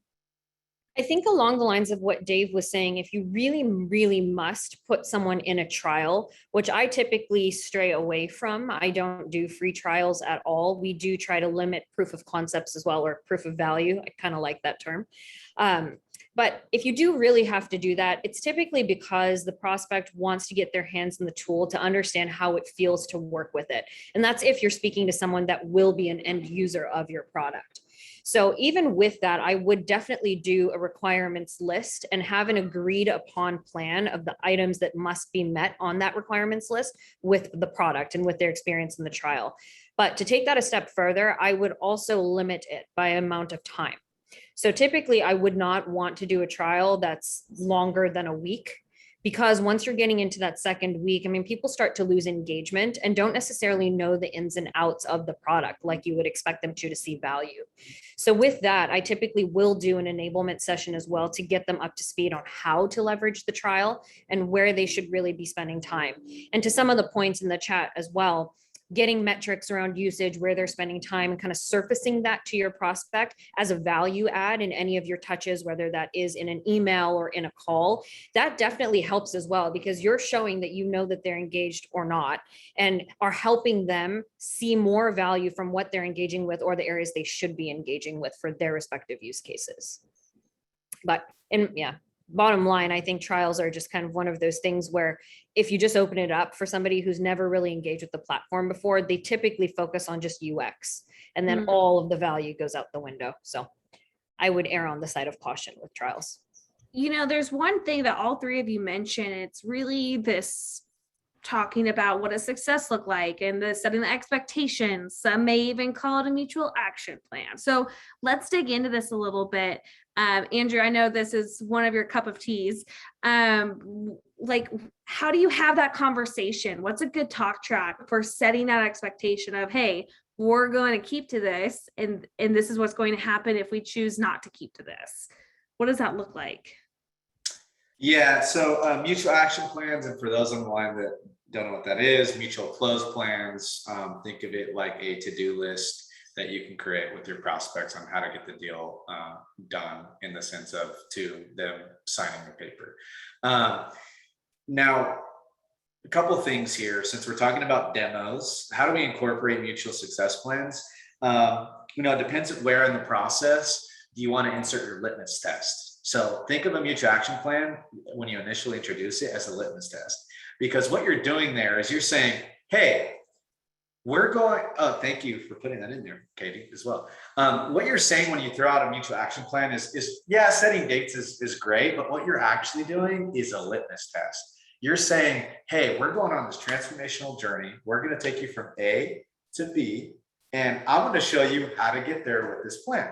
I think along the lines of what Dave was saying, if you really, really must put someone in a trial, which I typically stray away from, I don't do free trials at all. We do try to limit proof of concepts as well, or proof of value. I kind of like that term. But if you do really have to do that, it's typically because the prospect wants to get their hands on the tool to understand how it feels to work with it. And that's if you're speaking to someone that will be an end user of your product. So even with that, I would definitely do a requirements list and have an agreed upon plan of the items that must be met on that requirements list with the product and with their experience in the trial. But to take that a step further, I would also limit it by amount of time. So typically I would not want to do a trial that's longer than a week, because once you're getting into that second week, I mean, people start to lose engagement and don't necessarily know the ins and outs of the product like you would expect them to see value. So with that, I typically will do an enablement session as well to get them up to speed on how to leverage the trial and where they should really be spending time. And to some of the points in the chat as well, getting metrics around usage, where they're spending time, and kind of surfacing that to your prospect as a value add in any of your touches, whether that is in an email or in a call, that definitely helps as well, because you're showing that you know that they're engaged or not, and are helping them see more value from what they're engaging with or the areas they should be engaging with for their respective use cases. But, and yeah, bottom line, I think trials are just kind of one of those things where if you just open it up for somebody who's never really engaged with the platform before, they typically focus on just UX, and then all of the value goes out the window. So I would err on the side of caution with trials. You know, there's one thing that all three of you mentioned. It's really this talking about what does success look like and the setting the expectations. Some may even call it a mutual action plan. So let's dig into this a little bit. Andrew, I know this is one of your cup of teas. Like, how do you have that conversation? What's a good talk track for setting that expectation of, hey, we're going to keep to this, and this is what's going to happen if we choose not to keep to this? What does that look like? Yeah, so mutual action plans, and for those on the line that don't know what that is, mutual close plans, think of it like a to-do list that you can create with your prospects on how to get the deal done, in the sense of to them signing the paper. Now, a couple of things here, since we're talking about demos, how do we incorporate mutual success plans? You know, it depends on where in the process do you want to insert your litmus test. So think of a mutual action plan when you initially introduce it as a litmus test, because what you're doing there is you're saying, hey, we're going, oh, thank you for putting that in there, Katie, as well. What you're saying when you throw out a mutual action plan is yeah, setting dates is great, but what you're actually doing is a litmus test. You're saying, hey, we're going on this transformational journey. We're going to take you from A to B, and I'm going to show you how to get there with this plan.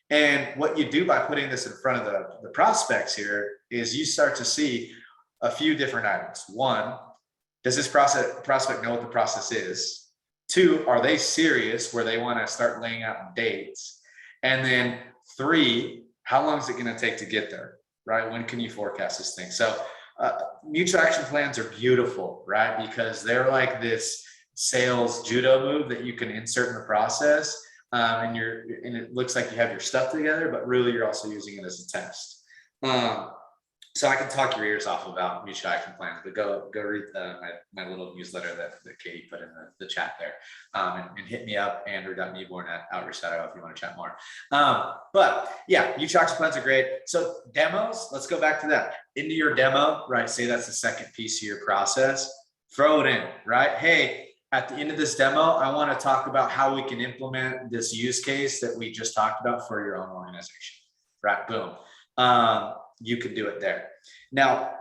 And what you do by putting this in front of the prospects here is you start to see a few different items. One, does this prospect know what the process is? Two, are they serious where they want to start laying out dates? And then three, how long is it going to take to get there, right? When can you forecast this thing? So mutual action plans are beautiful, right? Because they're like this sales judo move that you can insert in the process. And it looks like you have your stuff together, but really you're also using it as a test. So I can talk your ears off about mutual action plans, but go read my little newsletter that Katie put in the chat there, and hit me up, andrew.newborn@outreach.io if you want to chat more. But yeah, mutual action plans are great. So demos, let's go back to that. Into your demo, right? Say that's the second piece of your process. Throw it in, right? Hey, at the end of this demo, I want to talk about how we can implement this use case that we just talked about for your own organization, right? Boom. You can do it there. Now,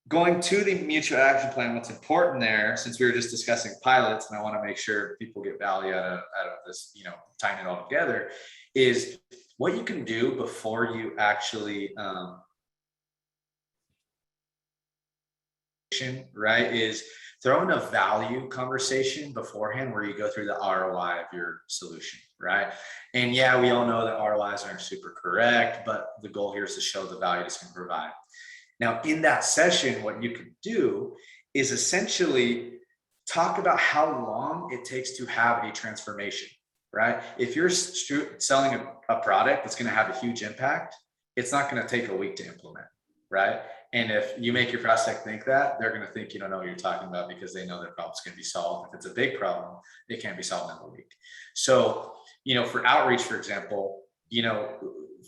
going to the mutual action plan, what's important there, since we were just discussing pilots, and I want to make sure people get value out of this, you know, tying it all together, is what you can do before you actually, right, is throw in a value conversation beforehand where you go through the ROI of your solution, right? And yeah, we all know that ROIs aren't super correct, but the goal here is to show the value this can provide. Now, in that session, what you could do is essentially talk about how long it takes to have a transformation, right? If you're selling a product that's going to have a huge impact, it's not going to take a week to implement, right? And if you make your prospect think that, they're going to think you don't know what you're talking about because they know their problem's going to be solved. If it's a big problem, it can't be solved in a week. So, for outreach, for example,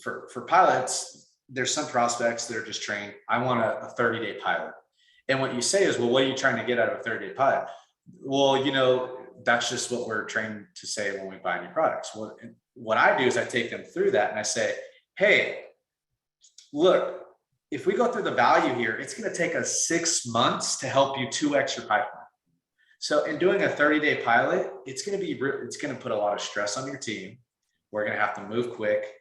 for pilots, there's some prospects that are just trained. I want a 30-day pilot. And what you say is, well, what are you trying to get out of a 30-day pilot? Well, that's just what we're trained to say when we buy new products. Well, what I do is I take them through that and I say, hey, look, if we go through the value here, it's going to take us 6 months to help you 2x your pipeline. So in doing a 30-day pilot, it's going to put a lot of stress on your team. We're going to have to move quick,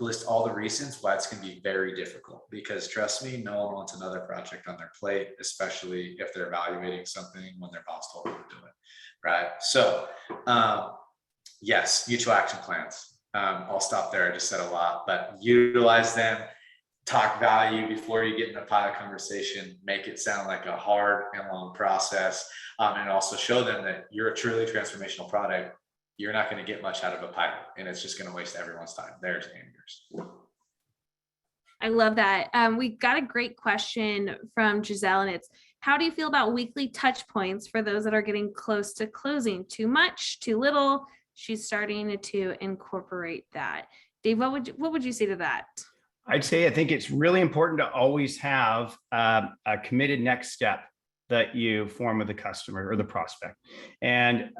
list all the reasons why it's going to be very difficult, because trust me, no one wants another project on their plate, especially if they're evaluating something when their boss told them to do it. Right. So yes, mutual action plans. I'll stop there. I just said a lot, but utilize them. Talk value before you get in a pilot conversation, make it sound like a hard and long process, and also show them that you're a truly transformational product. You're not going to get much out of a pilot, and it's just going to waste everyone's time, theirs and yours. I love that. We got a great question from Giselle, and it's, how do you feel about weekly touch points for those that are getting close to closing? Too much, too little? She's starting to incorporate that. Dave, what would you say to that? I'd say I think it's really important to always have a committed next step that you form with the customer or the prospect. And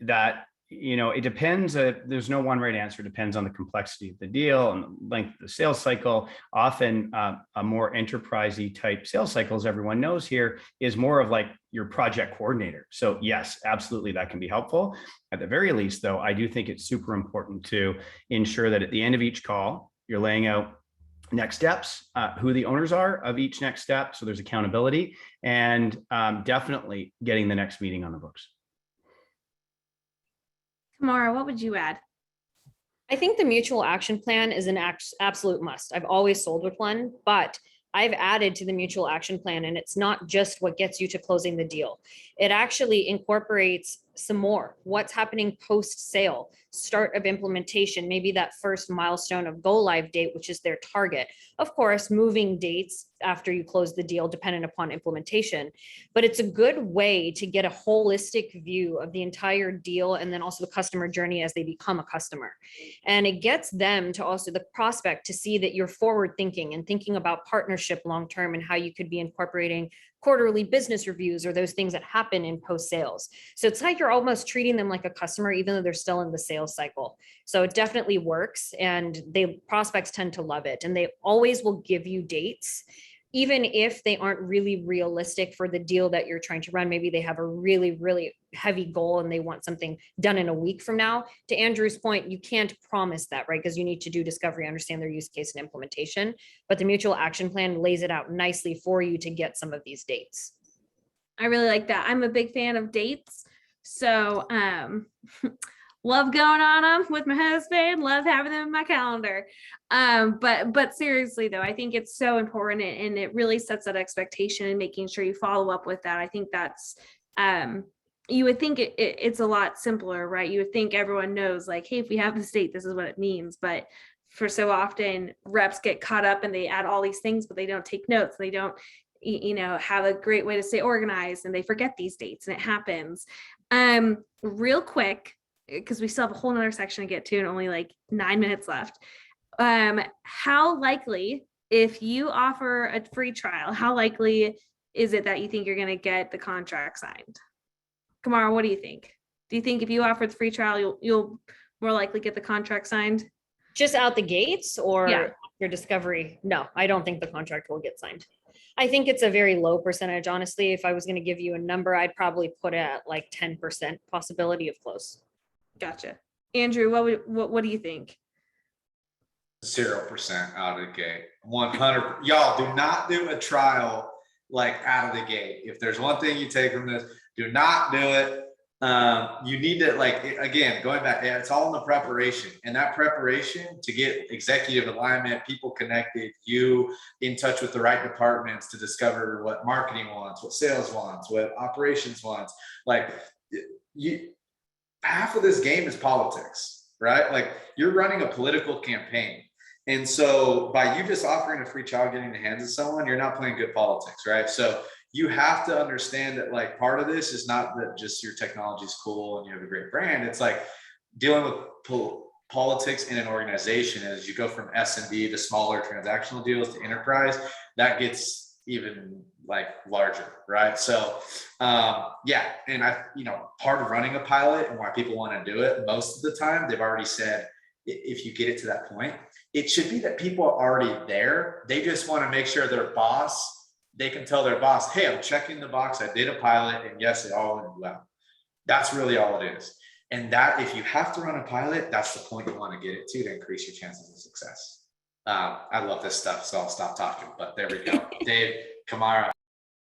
that, it depends. There's no one right answer. It depends on the complexity of the deal and the length of the sales cycle. Often a more enterprisey type sales cycle, as everyone knows here, is more of like your project coordinator. So yes, absolutely, that can be helpful. At the very least, though, I do think it's super important to ensure that at the end of each call, you're laying out next steps, who the owners are of each next step. So there's accountability, and definitely getting the next meeting on the books. Tamara, what would you add? I think the mutual action plan is an absolute must. I've always sold with one, but I've added to the mutual action plan, and it's not just what gets you to closing the deal. It actually incorporates some more. What's happening post sale, start of implementation, maybe that first milestone of go live date, which is their target. Of course, moving dates after you close the deal dependent upon implementation, but it's a good way to get a holistic view of the entire deal and then also the customer journey as they become a customer. And it gets them to also, the prospect, to see that you're forward thinking and thinking about partnership long term and how you could be incorporating quarterly business reviews or those things that happen in post sales. So it's like you're almost treating them like a customer, even though they're still in the sales cycle. So it definitely works, and prospects tend to love it, and they always will give you dates, even if they aren't really realistic for the deal that you're trying to run. Maybe they have a really, really heavy goal and they want something done in a week from now. To Andrew's point, you can't promise that, right? Because you need to do discovery, understand their use case and implementation. But the mutual action plan lays it out nicely for you to get some of these dates. I really like that. I'm a big fan of dates. So love going on them with my husband, love having them in my calendar. But seriously though, I think it's so important, and it really sets that expectation and making sure you follow up with that. I think that's, you would think it's a lot simpler, right? You would think everyone knows, like, hey, if we have this date, this is what it means. But for so often reps get caught up and they add all these things, but they don't take notes. They don't, have a great way to stay organized, and they forget these dates, and it happens. Real quick, because we still have a whole nother section to get to and only like 9 minutes left. How likely, if you offer a free trial, how likely is it that you think you're going to get the contract signed? Kamara, what do you think? Do you think if you offer the free trial, you'll more likely get the contract signed? Just out the gates, or your discovery? No, I don't think the contract will get signed. I think it's a very low percentage. Honestly, if I was going to give you a number, I'd probably put it at like 10% possibility of close. Gotcha. Andrew, what do you think? 0% out of the gate. 100. Y'all do not do a trial like out of the gate. If there's one thing you take from this, do not do it. You need to, like, again, going back, it's all in the preparation, and that preparation to get executive alignment, people connected, you in touch with the right departments to discover what marketing wants, what sales wants, what operations wants. Like, half of this game is politics, right? Like, you're running a political campaign. And so by you just offering a free trial, getting in the hands of someone, you're not playing good politics, right? So you have to understand that like part of this is not that just your technology is cool and you have a great brand. It's like dealing with politics in an organization as you go from S&B to smaller transactional deals to enterprise, that gets even like larger, right? So yeah, and part of running a pilot and why people want to do it most of the time, they've already said, if you get it to that point, it should be that people are already there. They just want to make sure their boss, they can tell their boss, hey, I'm checking the box. I did a pilot and yes, it all went well. That's really all it is. And that if you have to run a pilot, that's the point you want to get it to increase your chances of success. I love this stuff, so I'll stop talking, but there we go. Dave, Kamara.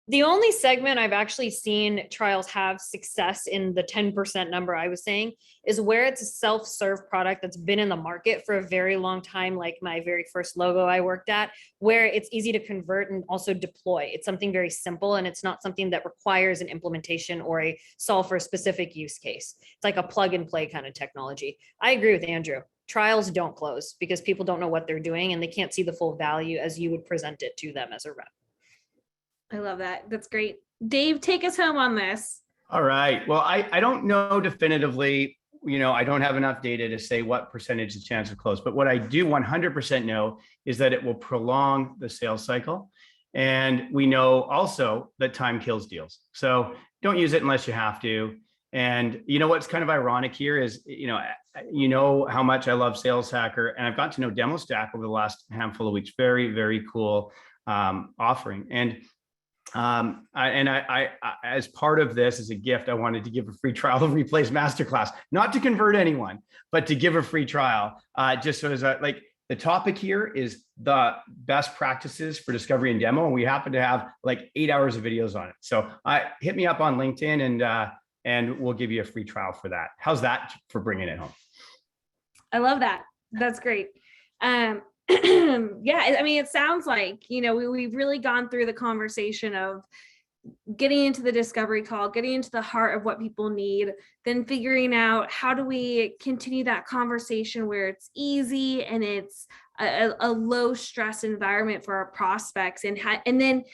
The only segment I've actually seen trials have success in the 10% number I was saying is where it's a self-serve product that's been in the market for a very long time, like my very first logo I worked at, where it's easy to convert and also deploy. It's something very simple and it's not something that requires an implementation or a solve for a specific use case. It's like a plug and play kind of technology. I agree with Andrew. Trials don't close because people don't know what they're doing and they can't see the full value as you would present it to them as a rep. I love that. That's great. Dave, take us home on this. All right. Well, I don't know definitively, I don't have enough data to say what percentage the chance of close, but what I do 100% know is that it will prolong the sales cycle. And we know also that time kills deals. So don't use it unless you have to. And what's kind of ironic here is, how much I love Sales Hacker, and I've got to know Demo Stack over the last handful of weeks. Very, very cool offering. And I, as part of this, as a gift, I wanted to give a free trial of Replays Masterclass, not to convert anyone, but to give a free trial, just so as the topic here is the best practices for discovery and demo. And we happen to have like 8 hours of videos on it. So hit me up on LinkedIn and we'll give you a free trial for that. How's that for bringing it home? I love that. That's great. Yeah, I mean, it sounds like, we've really gone through the conversation of getting into the discovery call, getting into the heart of what people need, then figuring out how do we continue that conversation where it's easy and it's a low stress environment for our prospects. And then,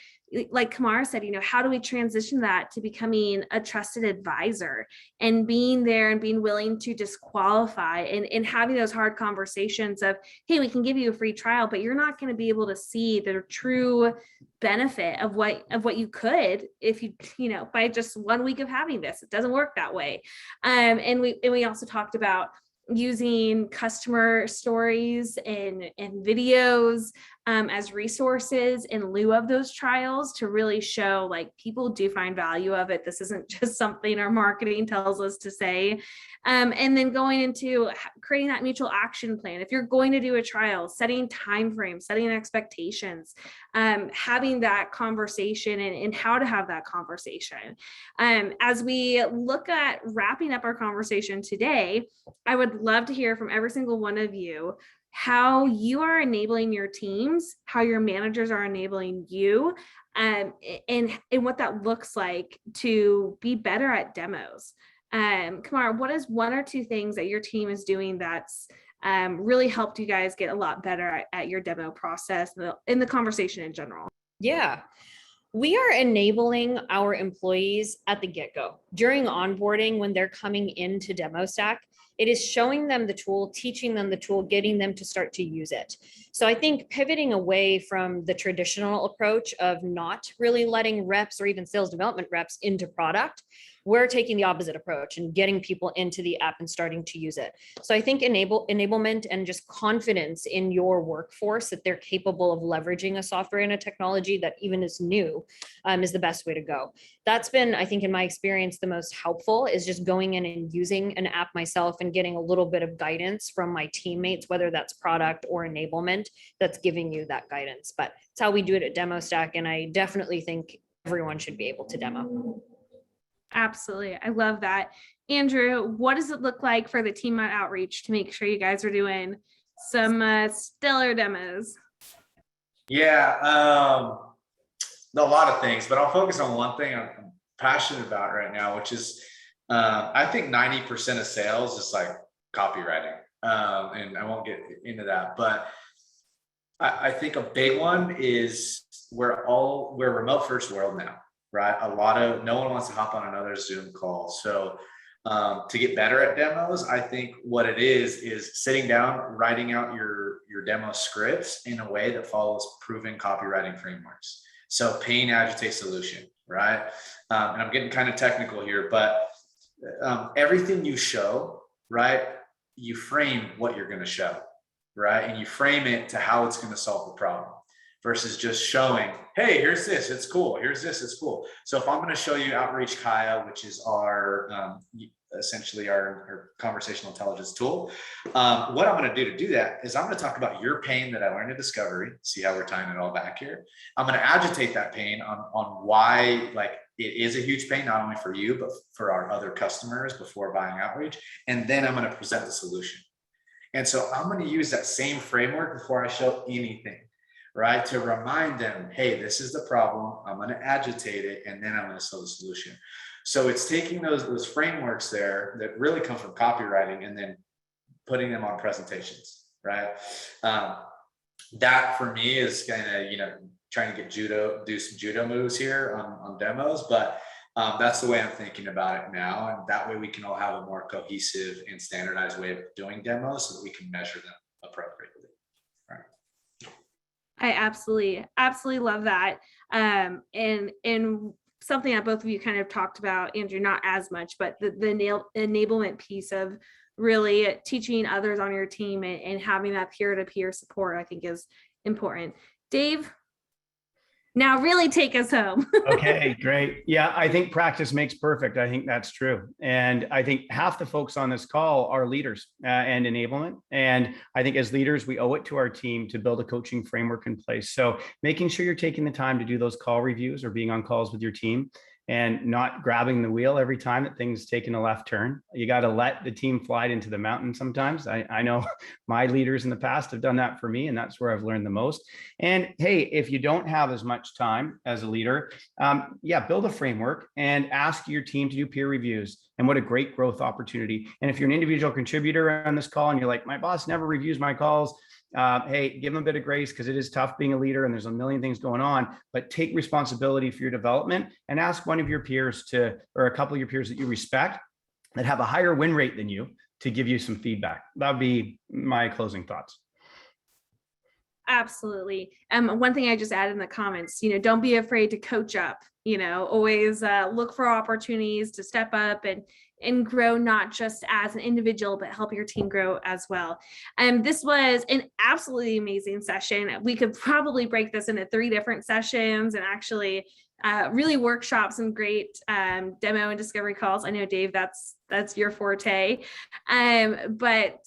like Kamara said, how do we transition that to becoming a trusted advisor and being there and being willing to disqualify and having those hard conversations of, hey, we can give you a free trial, but you're not going to be able to see the true benefit of what you could if you by just 1 week of having this. It doesn't work that way. And we also talked about using customer stories and videos as resources in lieu of those trials to really show like people do find value of it. This isn't just something our marketing tells us to say. And then going into creating that mutual action plan. If you're going to do a trial, setting timeframes, setting expectations, having that conversation and how to have that conversation. As we look at wrapping up our conversation today, I would love to hear from every single one of you how you are enabling your teams, how your managers are enabling you, and what that looks like to be better at demos. Kamara, what is 1 or 2 things that your team is doing that's really helped you guys get a lot better at your demo process in the conversation in general? Yeah. We are enabling our employees at the get-go. During onboarding, when they're coming into Demo Stack, it is showing them the tool, teaching them the tool, getting them to start to use it. So I think pivoting away from the traditional approach of not really letting reps or even sales development reps into product, we're taking the opposite approach and getting people into the app and starting to use it. So I think enablement and just confidence in your workforce that they're capable of leveraging a software and a technology that even is new is the best way to go. That's been, I think, in my experience, the most helpful is just going in and using an app myself and getting a little bit of guidance from my teammates, whether that's product or enablement, that's giving you that guidance. But it's how we do it at Demo Stack. And I definitely think everyone should be able to demo. Absolutely. I love that. Andrew, what does it look like for the team at Outreach to make sure you guys are doing some stellar demos? Yeah, a lot of things, but I'll focus on one thing I'm passionate about right now, which is I think 90% of sales is like copywriting. And I won't get into that, but I think a big one is we're a remote first world now, right? No one wants to hop on another Zoom call. So to get better at demos, I think what it is sitting down, writing out your demo scripts in a way that follows proven copywriting frameworks. So pain, agitate, solution, right? And I'm getting kind of technical here, but everything you show, right? You frame what you're going to show, right? And you frame it to how it's going to solve the problem versus just showing, hey, here's this, it's cool. Here's this, it's cool. So if I'm going to show you Outreach Kaya, which is our essentially our conversational intelligence tool, what I'm going to do that is I'm going to talk about your pain that I learned in discovery. See how we're tying it all back here. I'm going to agitate that pain on why, like, it is a huge pain, not only for you, but for our other customers before buying Outreach. And then I'm going to present the solution. And so I'm going to use that same framework before I show anything, right? To remind them, hey, this is the problem. I'm going to agitate it, and then I'm going to sell the solution. So it's taking those frameworks there that really come from copywriting and then putting them on presentations, right? That for me is kind of, trying to do some judo moves here on demos, but that's the way I'm thinking about it now. And that way we can all have a more cohesive and standardized way of doing demos so that we can measure them appropriately. Right. I absolutely love that. And something that both of you kind of talked about, Andrew, not as much, but the enablement piece of really teaching others on your team and having that peer-to-peer support, I think is important. Dave, now really take us home. Okay, great. Yeah, I think practice makes perfect. I think that's true. And I think half the folks on this call are leaders and enablement. And I think as leaders, we owe it to our team to build a coaching framework in place. So making sure you're taking the time to do those call reviews or being on calls with your team and not grabbing the wheel every time that things taking a left turn. You got to let the team fly into the mountain sometimes. I know my leaders in the past have done that for me, and that's where I've learned the most. And hey, if you don't have as much time as a leader, build a framework and ask your team to do peer reviews. And what a great growth opportunity. And if you're an individual contributor on this call and you're like, my boss never reviews my calls, hey, give them a bit of grace because it is tough being a leader and there's a million things going on, but take responsibility for your development and ask one of your peers or a couple of your peers that you respect that have a higher win rate than you to give you some feedback. That'd be my closing thoughts. Absolutely. One thing I just added in the comments, don't be afraid to coach up, always look for opportunities to step up and grow, not just as an individual, but help your team grow as well. This was an absolutely amazing session. We could probably break this into 3 different sessions and actually really workshop some great demo and discovery calls. I know, Dave, that's your forte. But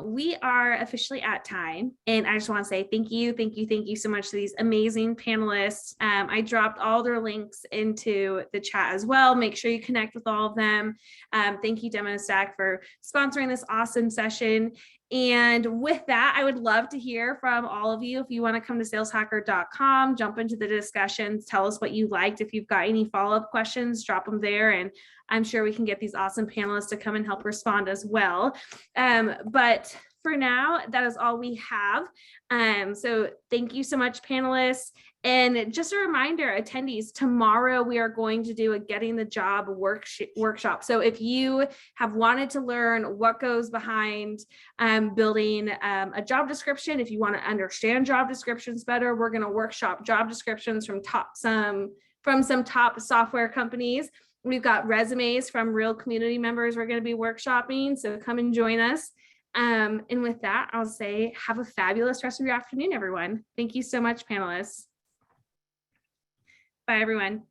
we are officially at time, and I just want to say thank you so much to these amazing panelists. I dropped all their links into the chat as well. Make sure you connect with all of them. Thank you, DemoStack, for sponsoring this awesome session. And with that, I would love to hear from all of you. If you want to come to saleshacker.com, jump into the discussions, tell us what you liked. If you've got any follow-up questions, drop them there, and I'm sure we can get these awesome panelists to come and help respond as well. But for now, that is all we have. So thank you so much, panelists. And just a reminder, attendees, tomorrow we are going to do a Getting the Job workshop. So if you have wanted to learn what goes behind building a job description, if you want to understand job descriptions better, we're going to workshop job descriptions from some top software companies. We've got resumes from real community members we're going to be workshopping, so come and join us. And with that, I'll say have a fabulous rest of your afternoon, everyone. Thank you so much, panelists. Bye, everyone.